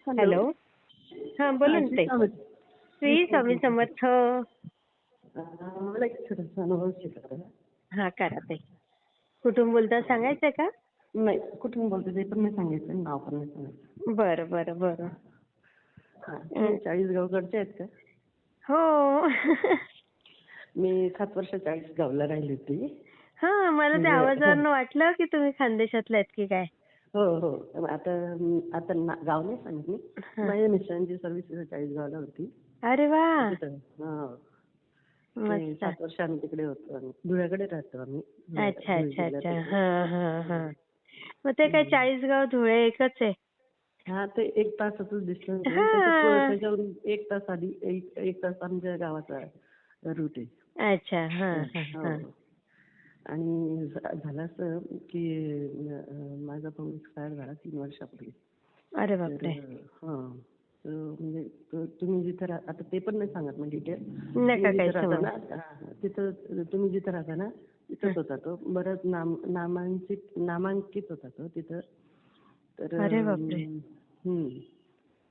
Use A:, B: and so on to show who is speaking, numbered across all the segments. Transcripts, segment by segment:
A: Hello.
B: Hello. हा बोला ना ताई. श्री स्वामी समर्थ.
A: मला एक छोटासा अनुभव शेअर करा.
B: हा करा ताई. कुठून बोलता सांगायचं का?
A: नाही, कुठून बोलते ते पण नाही सांगायचं, नाव पण नाही सांगायचं.
B: बरं बरं बरं.
A: हा, तुम्ही चाळीसगावकडचे आहेत का?
B: हो.
A: मी 7 वर्ष चाळीसगावला राहिली होती.
B: हा मला त्या
A: म्हणजे
B: आवाजावरून वाटलं की तुम्ही खानदेशातले आहेत की काय.
A: हो हो. आता आता गाव नाही सांगत मी.
B: हा.
A: माझ्या मिस्टरांची सर्व्हिस चाळीसगावला होती.
B: अरे वा.
A: तिथं ते
B: मस्त.
A: 7 वर्ष आम्ही तिकडे होतो. आणि धुळ्याकडे राहतो आम्ही.
B: अच्छा
A: धुळे
B: अच्छा अच्छा.
A: जिल्ह्यात.
B: हा हा हा. मग ते काय चाळीसगाव धुळे एकच आहे.
A: हा, ते 1 तासाचं डिस्टन्स आहे.
B: हा.
A: त्याच्यावरून 1 तास आधी 1 तास आमच्या गावाचा रूट आहे.
B: अच्छा. हा हा हा.
A: हो. आणि झालं असं की माझा भाऊ एक्सपायर झाला 3 वर्षापूर्वी.
B: अरे
A: तर
B: बापरे.
A: म्हणजे तुम्ही जिथं आता ते पण नाही सांगत मी डिटेल.
B: नका
A: तुम्ही जिथं
B: काही
A: राहता
B: सांगू.
A: ना, तिथं तुम्ही जिथं राहता ना तिथंच होता तो. बरंच नामांकित होता तो तिथं. तर
B: अरे बापरे.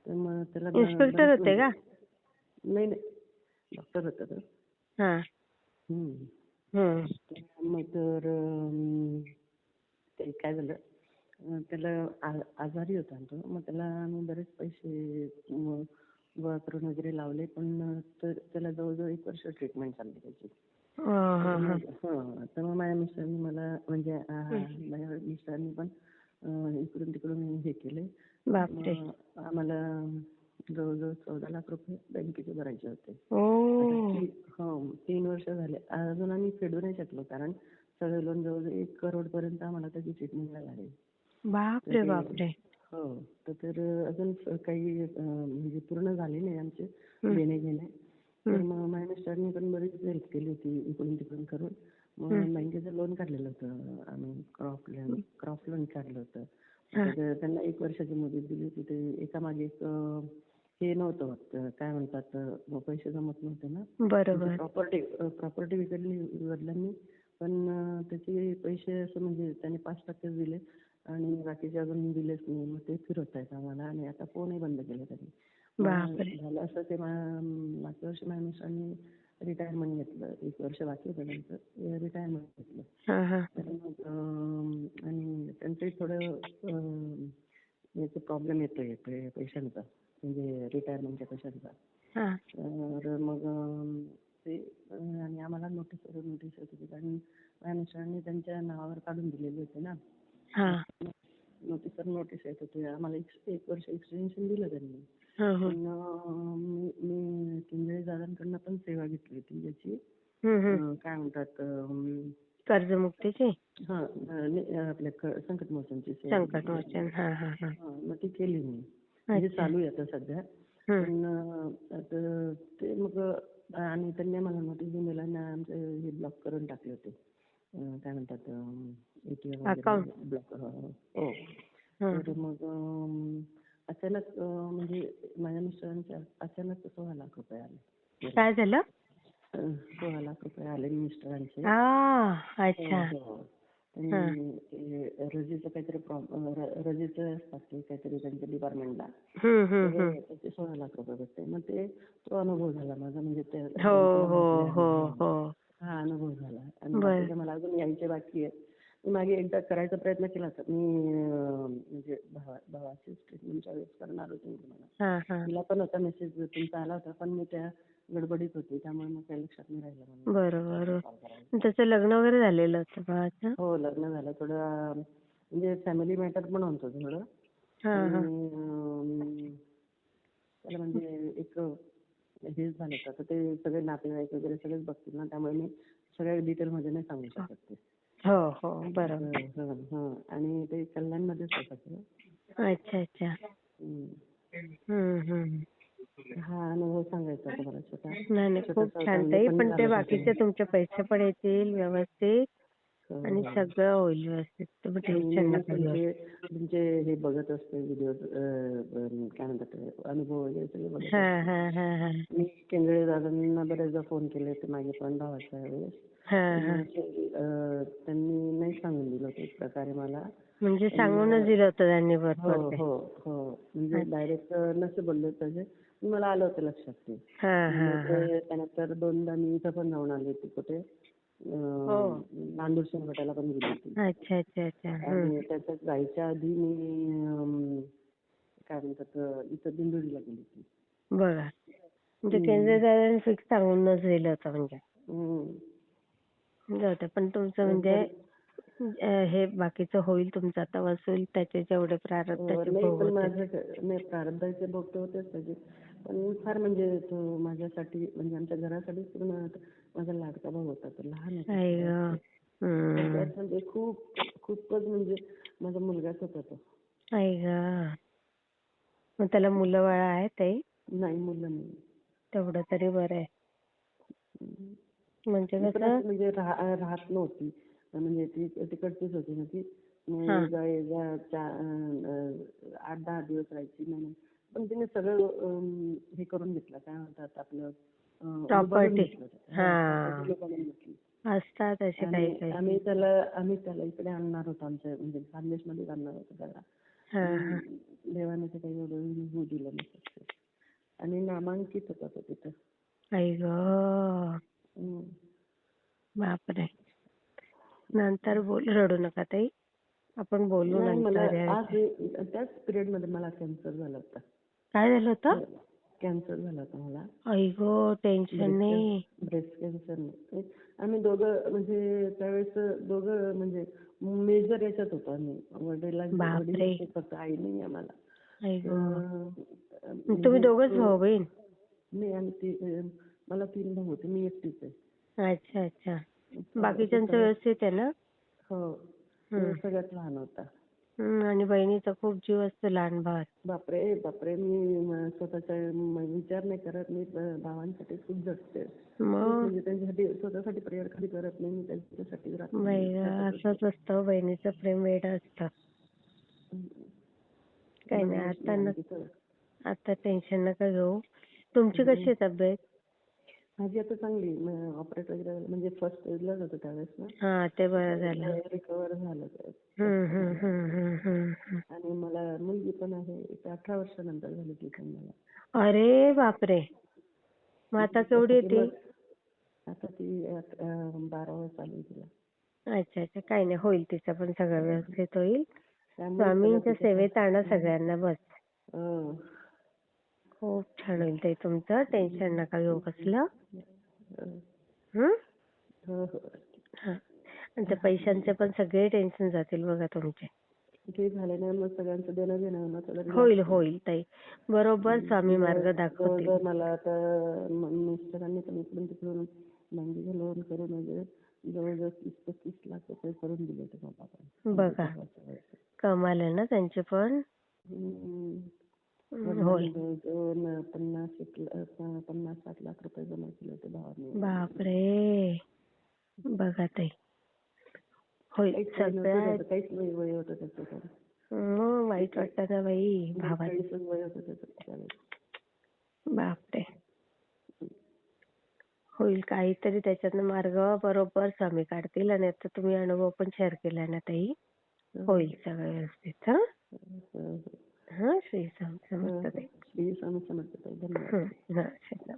A: तर मग त्याला
B: इन्स्पेक्टर
A: बरेच
B: होते
A: म्हणजे
B: का?
A: नाही नाही, डॉक्टर होता तो.
B: हा.
A: हम्म.
B: हम्म.
A: मग तर ते काय झालं, त्याला आजारी होता तो. मग त्याला आम्ही बरेच पैसे गोळा करून वगैरे लावले. पण त्याला जवळजवळ 1 वर्ष ट्रीटमेंट चालली त्याची. तर मग माझ्या मिस्टरांनी मला म्हणजे माझ्या मिस्टरांनी पण इकडून तिकडून हे केले.
B: बापरे.
A: मग आम्हाला जवळजवळ 14 लाख रुपये बँकेचे भरायचे होते.
B: ओ.
A: 3 वर्ष झाले. अजून आम्ही फेडू नाही शकलो, कारण सगळे लोन जवळजवळ 1 करोड पर्यंत आम्हाला त्याची ट्रीटमेंटला झाली.
B: बापरे बापरे.
A: हो. तर अजून काही म्हणजे पूर्ण झाले नाही आमचे देणे घेणे. तर मग माझ्या मिस्टरांनी पण बरीच हेल्प केली होती इकडून तिकडून करून. मग बँकेचं लोन काढलेलं होतं आम्ही. क्रॉप लोन काढलं होतं. त्यांना 1 वर्षाची मुदत दिली होती. ते एकामागे एक हे नव्हतं होत, काय म्हणतात, पैसे जमत नव्हते ना.
B: बरोबर.
A: प्रॉपर्टी विकली वडिलांनी. पण त्याचे पैसे असं म्हणजे त्यांनी 5% दिले आणि बाकीचे अजून दिलेच नाही. मग ते फिरवत आहेत आम्हाला. आणि आता फोनही बंद केले त्यांनी. झालं असं ते मागच्या वर्षी माझ्या मिस्टरांनी रिटायरमेंट घेतलं. 1 वर्ष बाकी होतं त्यांचं, रिटायरमेंट घेतलं. तर मग आणि त्यांचंही थोडं याचा प्रॉब्लेम येतोय पैशांचा, म्हणजे रिटायरमेंटच्या पैशांचा. तर मग ते आणि आम्हाला नोटीस येत होती, कारण माझ्या मिस्टरांनी त्यांच्या नावावर काढून दिलेले होते ना. नोटीस येत होती आम्हाला. 1 वर्ष एक्सटेन्शन दिलं त्यांनी. पण मी किंजळे दादांकडनं पण सेवा घेतली होती याची, काय म्हणतात,
B: कर्जमुक्तीची.
A: आपल्या संकटमोचनची सेवा.
B: संकटमोचन.
A: मग ती केली मी. म्हणजे चालू आहे आता सध्या. पण आता ते मग आणि त्यांनी मला नोटीस देऊन दिला ना, आमचे हे ब्लॉक करून टाकले होते. काय म्हणतात, ATM वगैरे ब्लॉक. हो. तर मग अचानक म्हणजे माझ्या मिस्टरांच्या अचानक 16 लाख रुपये आले.
B: काय झालं?
A: 16 लाख रुपये आले मिस्टरांचे.
B: अच्छा.
A: त्यांनी रजेचं काहीतरी रजेचं असतात ते काहीतरी त्यांच्या डिपार्टमेंटला. त्याचे 16 लाख रुपये भेटते. मग तो अनुभव झाला माझा. म्हणजे हा अनुभव झाला. आणि बाकीचं मला अजून यायचे बाकी आहे. मी मागे एकदा करायचा प्रयत्न केला होता. मी म्हणजे भावाची ट्रीटमेंटच्या वेळेस करणार होते मी तुम्हाला. तिला पण होता मेसेज तुमचा आला होता, पण मी त्या गडबडीत होती, त्यामुळे मग काही लक्षात नाही राहिलं.
B: बरोबर. त्याचं लग्न वगैरे झालेलं होतं भावाचं?
A: हो, लग्न झालं. थोडं म्हणजे फॅमिली मॅटर पण होतं थोडं. आणि त्याला म्हणजे एक हेच झालं होतं. ते सगळे नातेवाईक वगैरे सगळेच बघतील ना, त्यामुळे मी सगळ्या डिटेलमध्ये नाही सांगू शकत ते.
B: हो बरोबर.
A: आणि ते कल्याणमध्येच होतं ते.
B: अच्छा अच्छा.
A: हा अनुभव सांगायचा तुम्हाला छोटा.
B: नाही खूप छान ताई. पण ते बाकीचे तुमचे पैसे पण येतील व्यवस्थित आणि सगळं होईल व्यवस्थित. तुम्ही टेन्शन नका घेऊ.
A: तुमचे हे बघत असते व्हिडिओ, काय म्हणतात, अनुभव वगैरे सगळे बघत असते. मी केंद्रे दादांना बरेचदा फोन केले होते मागे पण भावाच्या वेळेस. त्यांनी नाही सांगून दिलं होतं एक प्रकारे मला.
B: म्हणजे सांगूनच दिलं होतं त्यांनी
A: हो
B: बरोबर ते.
A: हो हो म्हणजे डायरेक्ट नसं बोलले पाहिजे. मला आलं होतं लक्षात ते. ते त्यानंतर 2दा मी इथं पण जाऊन आले होते कुठे नांदूर शिंगोट्याला पण गेली होती.
B: अच्छा अच्छा अच्छा.
A: आणि त्याच्यात जायच्या आधी मी काय म्हणतात इथं दिंडोरीला गेली होती.
B: बघा म्हणजे केंद्र सरकारने फिक्स सांगूनच दिलं होतं म्हणजे. जाऊ दे पण तुमचं म्हणजे हे बाकीचं होईल तुमचं आता वसूल त्याचे जेवढे प्रारब्धाचे
A: नाही
B: भोग
A: पण
B: होते.
A: माझं नाही प्रारब्धाचे भोग तर होतेच पाहिजे. पण फार म्हणजे तो माझ्यासाठी म्हणजे आमच्या घरासाठी पूर्ण माझा लाडका भाऊ होता. तो लहान होता.
B: आई गं.
A: त्यात म्हणजे खूपच म्हणजे माझा मुलगाच होता तो.
B: आई गं. मग त्याला मुलं बाळ आहेत ताई?
A: नाही मुलं नाही.
B: तेवढं तरी बरं आहे. म्हणजे
A: पण
B: कसं
A: म्हणजे राहत नव्हती. म्हणजे ती तिकडचीच होती ना ती. 8-10 दिवस राहायची नाही. पण तिने सगळं हे करून घेतलं काय म्हणतात आपलं
B: प्रॉपर्टी.
A: घेतली.
B: असतात असे काही काही.
A: आम्ही त्याला इकडे आणणार होतो आमच्या म्हणजे खानदेशमध्ये आणणार होतो त्याला. देवाने ते काही एवढं होऊ दिलं नाही. आणि नामांकित होता तो तिथं.
B: आई गं. बापरे. नंतर रडू नका ताई. आपण बोलू नंतर.
A: त्याच पिरियड मध्ये मला कॅन्सर झाला होता.
B: काय झालं होतं?
A: कॅन्सर झाला होता मला.
B: आई गं टेन्शन नाही.
A: ब्रेस्ट कॅन्सर नाही. आम्ही दोघं म्हणजे त्यावेळेस दोघं म्हणजे मेजर याच्यात होतो आम्ही. वडील फक्त आई नाही आम्हाला.
B: आई गं. तुम्ही दोघंच भाऊ बहीण?
A: नाही आम्ही मला 3 भाऊ होते. मी एकटीच आहे.
B: अच्छा अच्छा. बाकीच्यांचं व्यवस्थित आहे ना?
A: हो. तो सगळ्यात लहान होता.
B: आणि बहिणीचा खूप जीव असतो लहान भावात.
A: बापरे मी स्वतःचा विचार नाही करत. मी भावांसाठी खूप जगते. म्हणजे त्यांच्यासाठी स्वतःसाठी प्रेयर कधी करत नाही. मी त्यांच्यासाठी
B: असंच असतं बहिणीचं प्रेम वेडं असतं. काही नाही आता टेन्शन नका घेऊ. तुमची कशी आहे तब्येत?
A: माझी आता चांगली. ऑपरेट वगैरे म्हणजे फर्स्ट स्टेजलाच होतं त्यावेळेस ना.
B: हा ते बरं झालं.
A: रिकव्हर झालं. आणि मला मुलगी पण आहे. 18 वर्षानंतर झाली ती पण मला.
B: अरे बापरे. मग आता केवढी आहे ती?
A: आता ती 12 चालू आहे तिला.
B: अच्छा अच्छा. काही नाही होईल तिचं पण सगळं व्यवस्थित होईल. स्वामींच्या सेवेत आणा सगळ्यांना बस. खूप छान होईल ताई तुमचं. टेन्शन नका घेऊ कसलं. आणि त्या पैशांचे पण सगळे टेन्शन जातील बघा तुमचे.
A: ते झाले नाही मग सगळ्यांचं देणं घेणं
B: होईल ताई. बरोबर स्वामी मार्ग दाखवतील.
A: मला आता मिस्टरांनी पण इकडून तिकडून बँकेचं लोन करून वगैरे जवळजवळ 30-35 लाख रुपये करून दिले होते मला.
B: बघा कमाल आहे ना त्यांची पण.
A: 50-60 लाख रुपये जमा केले होते भावाने.
B: बापरे. बघा ताई. होईल सगळ्यात.
A: काहीच वय होतं त्याचं.
B: वाईट वाटतं ना बाई भावाचं.
A: वय होतं त्याचं.
B: बापरे. होईल काहीतरी त्याच्यातनं मार्ग बरोबर स्वामी काढतील. आणि आता तुम्ही अनुभव पण शेअर केला ना ताई. होईल सगळं व्यवस्थित. श्री स्वामी समर्थ ताई.
A: श्री स्वामी समर्थ ताई. धन्यवाद.